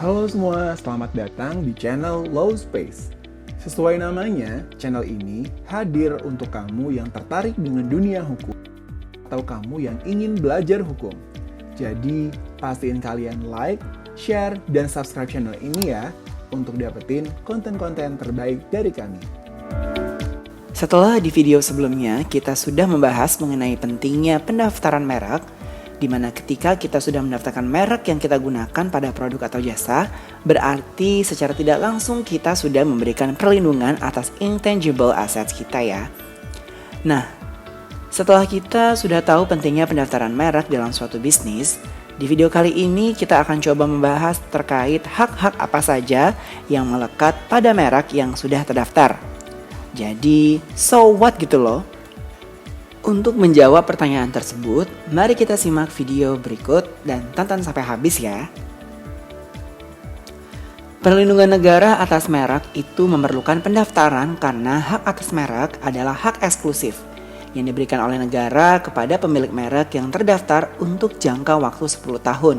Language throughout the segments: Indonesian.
Halo semua, selamat datang di channel Low Space. Sesuai namanya, channel ini hadir untuk kamu yang tertarik dengan dunia hukum atau kamu yang ingin belajar hukum. Jadi, pastiin kalian like, share, dan subscribe channel ini ya untuk dapetin konten-konten terbaik dari kami. Setelah di video sebelumnya, kita sudah membahas mengenai pentingnya pendaftaran merek, di mana ketika kita sudah mendaftarkan merek yang kita gunakan pada produk atau jasa, berarti secara tidak langsung kita sudah memberikan perlindungan atas intangible assets kita ya. Nah, setelah kita sudah tahu pentingnya pendaftaran merek dalam suatu bisnis, di video kali ini kita akan coba membahas terkait hak-hak apa saja yang melekat pada merek yang sudah terdaftar. Jadi, so what gitu loh. Untuk menjawab pertanyaan tersebut, mari kita simak video berikut dan tonton sampai habis ya. Perlindungan negara atas merek itu memerlukan pendaftaran karena hak atas merek adalah hak eksklusif yang diberikan oleh negara kepada pemilik merek yang terdaftar untuk jangka waktu 10 tahun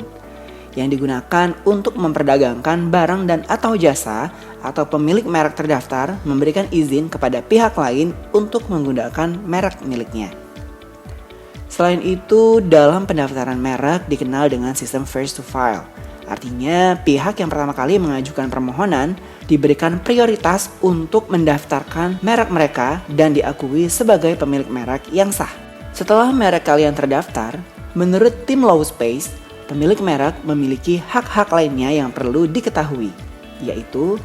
yang digunakan untuk memperdagangkan barang dan atau jasa, atau pemilik merek terdaftar memberikan izin kepada pihak lain untuk menggunakan merek miliknya. Selain itu, dalam pendaftaran merek dikenal dengan sistem first to file. Artinya, pihak yang pertama kali mengajukan permohonan diberikan prioritas untuk mendaftarkan merek mereka dan diakui sebagai pemilik merek yang sah. Setelah merek kalian terdaftar, menurut tim Low Space, pemilik merek memiliki hak-hak lainnya yang perlu diketahui, yaitu: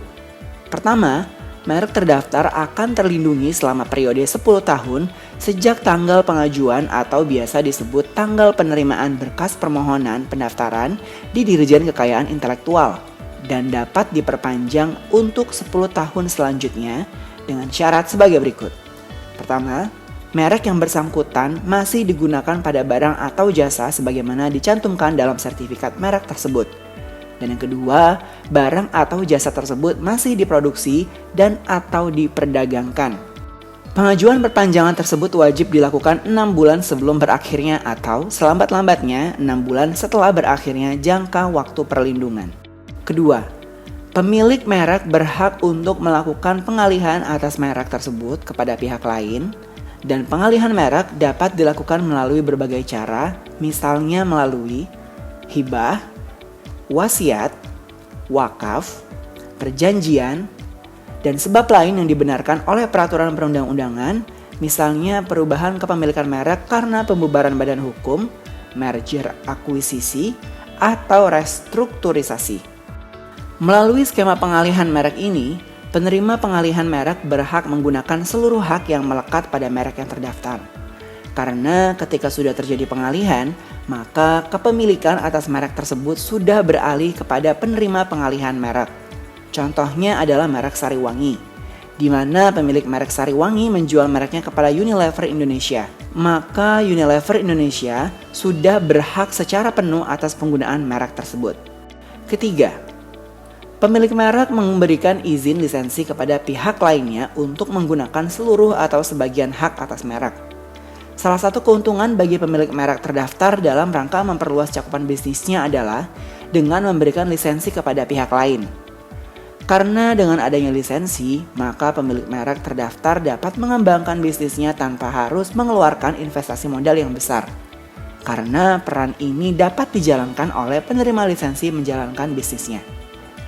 pertama, merek terdaftar akan terlindungi selama periode 10 tahun sejak tanggal pengajuan atau biasa disebut tanggal penerimaan berkas permohonan pendaftaran di Dirjen Kekayaan Intelektual dan dapat diperpanjang untuk 10 tahun selanjutnya dengan syarat sebagai berikut. Pertama, merek yang bersangkutan masih digunakan pada barang atau jasa sebagaimana dicantumkan dalam sertifikat merek tersebut. Dan yang kedua, barang atau jasa tersebut masih diproduksi dan atau diperdagangkan. Pengajuan perpanjangan tersebut wajib dilakukan 6 bulan sebelum berakhirnya atau selambat-lambatnya 6 bulan setelah berakhirnya jangka waktu perlindungan. Kedua, pemilik merek berhak untuk melakukan pengalihan atas merek tersebut kepada pihak lain, dan pengalihan merek dapat dilakukan melalui berbagai cara, misalnya melalui hibah, wasiat, wakaf, perjanjian, dan sebab lain yang dibenarkan oleh peraturan perundang-undangan, misalnya perubahan kepemilikan merek karena pembubaran badan hukum, merger akuisisi, atau restrukturisasi. Melalui skema pengalihan merek ini, penerima pengalihan merek berhak menggunakan seluruh hak yang melekat pada merek yang terdaftar. Karena ketika sudah terjadi pengalihan, maka kepemilikan atas merek tersebut sudah beralih kepada penerima pengalihan merek. Contohnya adalah merek Sariwangi, di mana pemilik merek Sariwangi menjual mereknya kepada Unilever Indonesia. Maka Unilever Indonesia sudah berhak secara penuh atas penggunaan merek tersebut. Ketiga, pemilik merek memberikan izin lisensi kepada pihak lainnya untuk menggunakan seluruh atau sebagian hak atas merek. Salah satu keuntungan bagi pemilik merek terdaftar dalam rangka memperluas cakupan bisnisnya adalah dengan memberikan lisensi kepada pihak lain. Karena dengan adanya lisensi, maka pemilik merek terdaftar dapat mengembangkan bisnisnya tanpa harus mengeluarkan investasi modal yang besar. Karena peran ini dapat dijalankan oleh penerima lisensi menjalankan bisnisnya.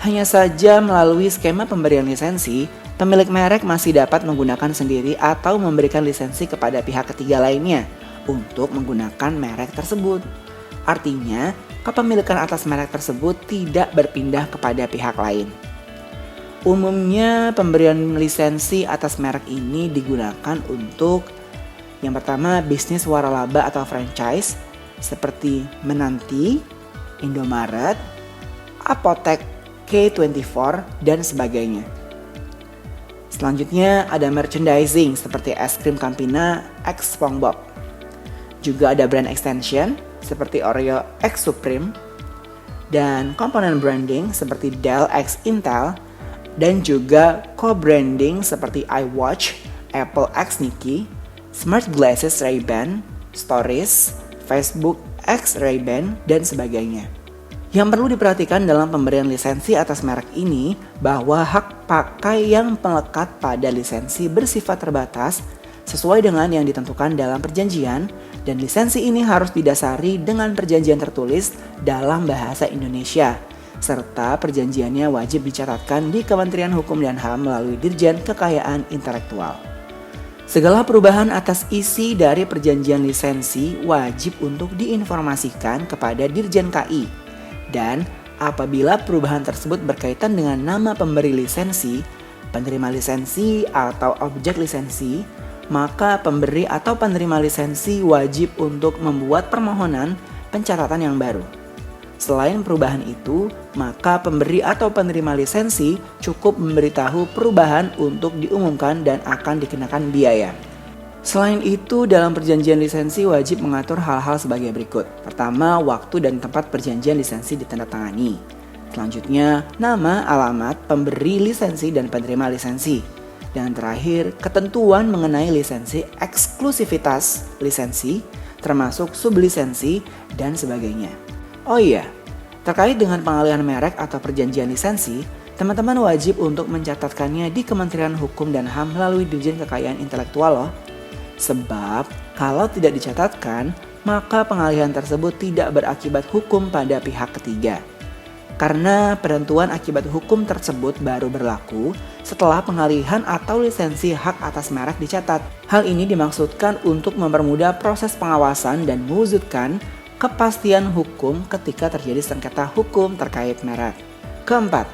Hanya saja melalui skema pemberian lisensi, pemilik merek masih dapat menggunakan sendiri atau memberikan lisensi kepada pihak ketiga lainnya untuk menggunakan merek tersebut. Artinya, kepemilikan atas merek tersebut tidak berpindah kepada pihak lain. Umumnya, pemberian lisensi atas merek ini digunakan untuk yang pertama, bisnis waralaba atau franchise seperti Menanti, Indomaret, Apotek K24, dan sebagainya. Selanjutnya ada merchandising seperti es krim Campina X SpongeBob. Juga ada brand extension seperti Oreo X Supreme, dan komponen branding seperti Dell X Intel, dan juga co-branding seperti iWatch, Apple X Nike, Smart Glasses Ray-Ban, Stories, Facebook X Ray-Ban, dan sebagainya. Yang perlu diperhatikan dalam pemberian lisensi atas merek ini bahwa hak pakai yang melekat pada lisensi bersifat terbatas sesuai dengan yang ditentukan dalam perjanjian, dan lisensi ini harus didasari dengan perjanjian tertulis dalam bahasa Indonesia, serta perjanjiannya wajib dicatatkan di Kementerian Hukum dan HAM melalui Dirjen Kekayaan Intelektual. Segala perubahan atas isi dari perjanjian lisensi wajib untuk diinformasikan kepada Dirjen KI, dan apabila perubahan tersebut berkaitan dengan nama pemberi lisensi, penerima lisensi, atau objek lisensi, maka pemberi atau penerima lisensi wajib untuk membuat permohonan pencatatan yang baru. Selain perubahan itu, maka pemberi atau penerima lisensi cukup memberitahu perubahan untuk diumumkan dan akan dikenakan biaya. Selain itu, dalam perjanjian lisensi wajib mengatur hal-hal sebagai berikut. Pertama, waktu dan tempat perjanjian lisensi ditandatangani. Selanjutnya, nama, alamat, pemberi lisensi dan penerima lisensi. Dan terakhir, ketentuan mengenai lisensi, eksklusivitas lisensi, termasuk sublisensi, dan sebagainya. Oh iya, terkait dengan pengalihan merek atau perjanjian lisensi, teman-teman wajib untuk mencatatkannya di Kementerian Hukum dan HAM melalui Dirjen Kekayaan Intelektual loh. Sebab kalau tidak dicatatkan, maka pengalihan tersebut tidak berakibat hukum pada pihak ketiga. Karena penentuan akibat hukum tersebut baru berlaku setelah pengalihan atau lisensi hak atas merek dicatat. Hal ini dimaksudkan untuk mempermudah proses pengawasan dan mewujudkan kepastian hukum ketika terjadi sengketa hukum terkait merek. Keempat,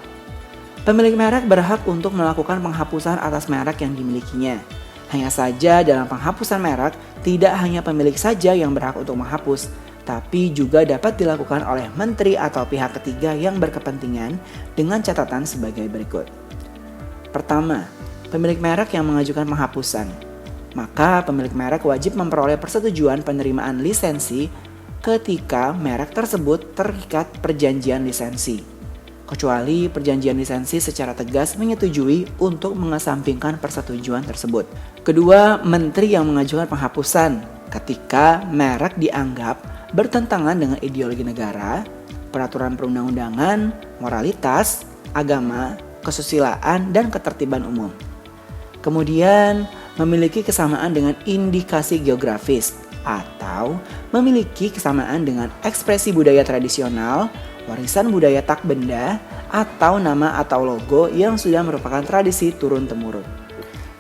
pemilik merek berhak untuk melakukan penghapusan atas merek yang dimilikinya. Hanya saja dalam penghapusan merek, tidak hanya pemilik saja yang berhak untuk menghapus, tapi juga dapat dilakukan oleh menteri atau pihak ketiga yang berkepentingan dengan catatan sebagai berikut. Pertama, pemilik merek yang mengajukan penghapusan. Maka pemilik merek wajib memperoleh persetujuan penerimaan lisensi ketika merek tersebut terikat perjanjian lisensi, kecuali perjanjian lisensi secara tegas menyetujui untuk mengesampingkan persetujuan tersebut. Kedua, menteri yang mengajukan penghapusan ketika merek dianggap bertentangan dengan ideologi negara, peraturan perundang-undangan, moralitas, agama, kesusilaan, dan ketertiban umum. Kemudian, memiliki kesamaan dengan indikasi geografis atau memiliki kesamaan dengan ekspresi budaya tradisional, warisan budaya tak benda, atau nama atau logo yang sudah merupakan tradisi turun-temurun.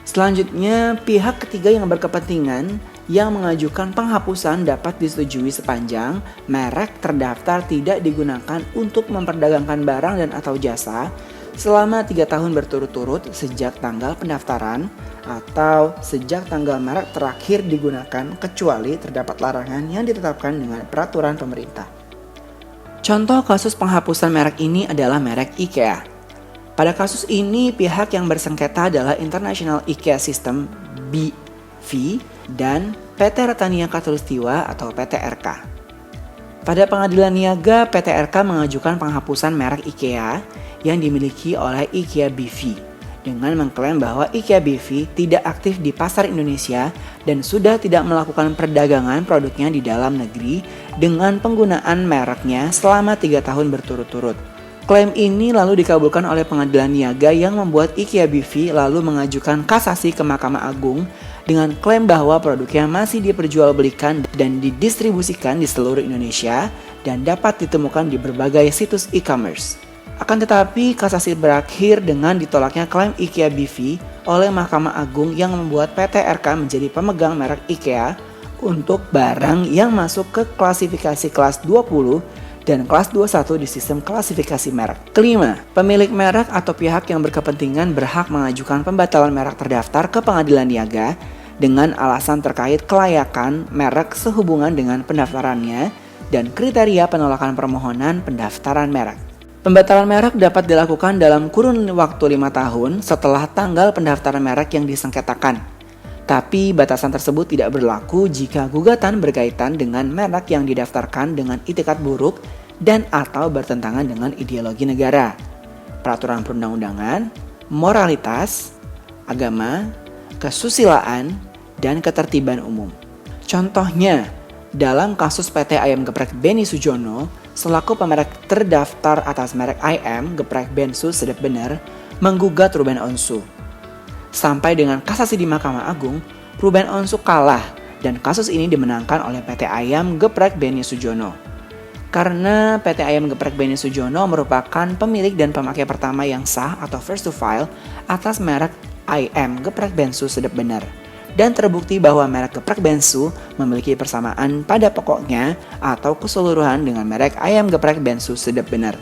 Selanjutnya, pihak ketiga yang berkepentingan yang mengajukan penghapusan dapat disetujui sepanjang merek terdaftar tidak digunakan untuk memperdagangkan barang dan atau jasa selama 3 tahun berturut-turut sejak tanggal pendaftaran atau sejak tanggal merek terakhir digunakan kecuali terdapat larangan yang ditetapkan dengan peraturan pemerintah. Contoh kasus penghapusan merek ini adalah merek IKEA. Pada kasus ini, pihak yang bersengketa adalah International IKEA System BV dan PT Retania Khatulistiwa atau PT RK. Pada pengadilan niaga, PT RK mengajukan penghapusan merek IKEA yang dimiliki oleh IKEA BV dengan mengklaim bahwa IKEA BV tidak aktif di pasar Indonesia dan sudah tidak melakukan perdagangan produknya di dalam negeri dengan penggunaan mereknya selama 3 tahun berturut-turut. Klaim ini lalu dikabulkan oleh pengadilan niaga yang membuat IKEA BV lalu mengajukan kasasi ke Mahkamah Agung dengan klaim bahwa produknya masih diperjualbelikan dan didistribusikan di seluruh Indonesia dan dapat ditemukan di berbagai situs e-commerce. Akan tetapi, kasasi berakhir dengan ditolaknya klaim IKEA BV oleh Mahkamah Agung yang membuat PT RK menjadi pemegang merek IKEA untuk barang yang masuk ke klasifikasi kelas 20 dan kelas 21 di sistem klasifikasi merek. Kelima, pemilik merek atau pihak yang berkepentingan berhak mengajukan pembatalan merek terdaftar ke pengadilan niaga dengan alasan terkait kelayakan merek sehubungan dengan pendaftarannya dan kriteria penolakan permohonan pendaftaran merek. Pembatalan merek dapat dilakukan dalam kurun waktu 5 tahun setelah tanggal pendaftaran merek yang disengketakan. Tapi batasan tersebut tidak berlaku jika gugatan berkaitan dengan merek yang didaftarkan dengan itikat buruk dan atau bertentangan dengan ideologi negara, peraturan perundang-undangan, moralitas, agama, kesusilaan, dan ketertiban umum. Contohnya, dalam kasus PT Ayam Geprek Beni Sujono, selaku pemerek terdaftar atas merek IM Geprek Bensu Sedep Bener menggugat Ruben Onsu. Sampai dengan kasasi di Mahkamah Agung, Ruben Onsu kalah dan kasus ini dimenangkan oleh PT Ayam Geprek Beni Sujono. Karena PT Ayam Geprek Beni Sujono merupakan pemilik dan pemakai pertama yang sah atau first to file atas merek IM Geprek Bensu Sedep Bener. Dan terbukti bahwa merek Geprek Bensu memiliki persamaan pada pokoknya atau keseluruhan dengan merek Ayam Geprek Bensu Sedep Bener.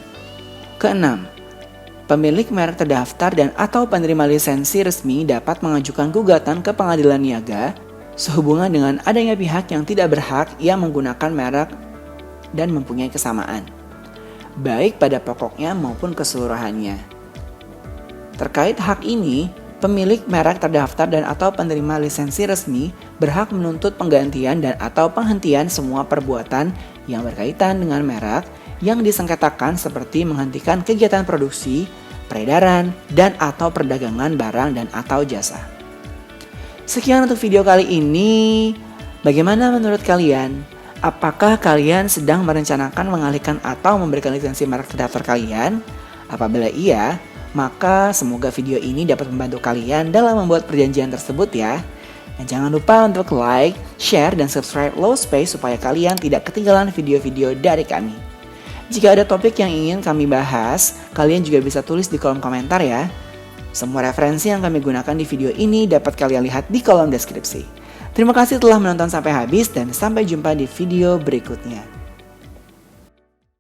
Keenam, pemilik merek terdaftar dan atau penerima lisensi resmi dapat mengajukan gugatan ke pengadilan niaga sehubungan dengan adanya pihak yang tidak berhak yang menggunakan merek dan mempunyai kesamaan, baik pada pokoknya maupun keseluruhannya. Terkait hak ini, pemilik merek terdaftar dan atau penerima lisensi resmi berhak menuntut penggantian dan atau penghentian semua perbuatan yang berkaitan dengan merek yang disengketakan seperti menghentikan kegiatan produksi, peredaran, dan atau perdagangan barang dan atau jasa. Sekian untuk video kali ini. Bagaimana menurut kalian? Apakah kalian sedang merencanakan mengalihkan atau memberikan lisensi merek terdaftar kalian? Apabila iya, maka semoga video ini dapat membantu kalian dalam membuat perjanjian tersebut ya. Dan jangan lupa untuk like, share, dan subscribe Low Space supaya kalian tidak ketinggalan video-video dari kami. Jika ada topik yang ingin kami bahas, kalian juga bisa tulis di kolom komentar ya. Semua referensi yang kami gunakan di video ini dapat kalian lihat di kolom deskripsi. Terima kasih telah menonton sampai habis dan sampai jumpa di video berikutnya.